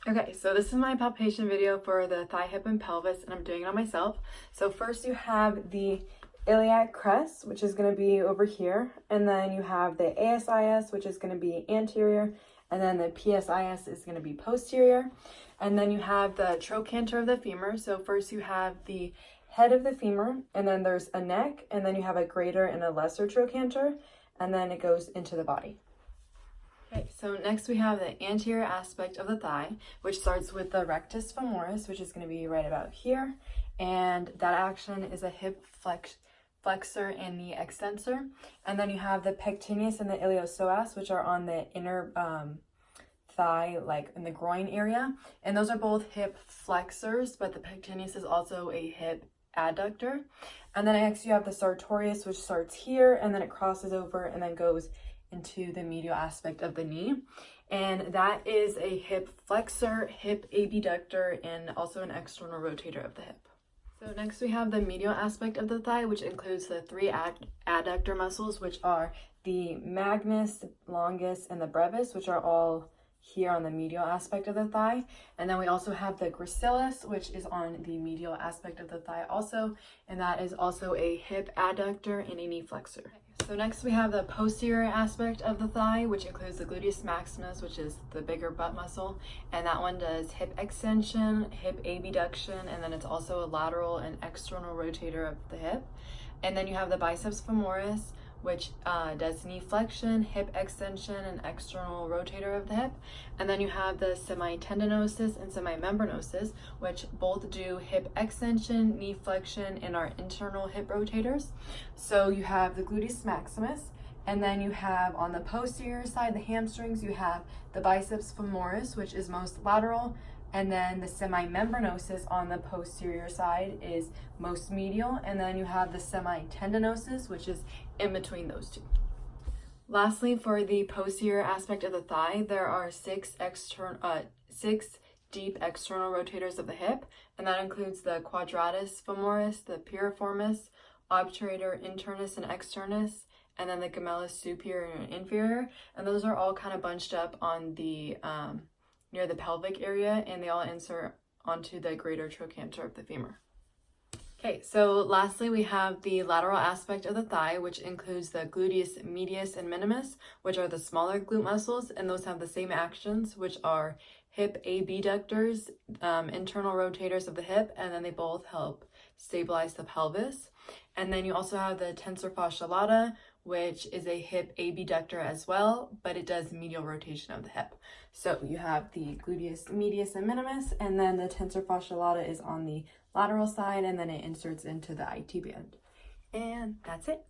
Okay, so this is my palpation video for the thigh, hip, and pelvis, and I'm doing it on myself. So first you have the iliac crest, which is going to be over here, and then you have the ASIS, which is going to be anterior, and then the PSIS is going to be posterior, and then you have the trochanter of the femur. So first you have the head of the femur, and then there's a neck, and then you have a greater and a lesser trochanter, and then it goes into the body. Okay, so next we have the anterior aspect of the thigh, which starts with the rectus femoris, which is going to be right about here, and that action is a hip flexor and knee extensor. And then you have the pectineus and the iliopsoas, which are on the inner thigh, like in the groin area, and those are both hip flexors, but the pectineus is also a hip adductor. And then next you have the sartorius, which starts here and then it crosses over and then goes into the medial aspect of the knee, and that is a hip flexor, hip abductor, and also an external rotator of the hip. So next we have the medial aspect of the thigh, which includes the three adductor muscles, which are the magnus, the longus, and the brevis, which are all here on the medial aspect of the thigh. And then we also have the gracilis, which is on the medial aspect of the thigh also, and that is also a hip adductor and a knee flexor. So next we have the posterior aspect of the thigh, which includes the gluteus maximus, which is the bigger butt muscle, and that one does hip extension, hip abduction, and then it's also a lateral and external rotator of the hip. And then you have the biceps femoris, which does knee flexion, hip extension, and external rotator of the hip. And then you have the semitendinosus and semimembranosus, which both do hip extension, knee flexion, and are internal hip rotators. So you have the gluteus maximus, and then you have on the posterior side, the hamstrings, you have the biceps femoris, which is most lateral, and then the semimembranosus on the posterior side is most medial, and then you have the semitendinosus, which is in between those two. Lastly, for the posterior aspect of the thigh, there are six deep external rotators of the hip, and that includes the quadratus femoris, the piriformis, obturator internus and externus, and then the gemellus superior and inferior, and those are all kind of bunched up on the near the pelvic area, and they all insert onto the greater trochanter of the femur. Okay, so lastly we have the lateral aspect of the thigh, which includes the gluteus medius and minimus, which are the smaller glute muscles, and those have the same actions, which are hip abductors, internal rotators of the hip, and then they both help stabilize the pelvis. And then you also have the tensor fasciae lata, which is a hip abductor as well, but it does medial rotation of the hip. So you have the gluteus medius and minimus, and then the tensor fasciae lata is on the lateral side, and then it inserts into the IT band. And that's it.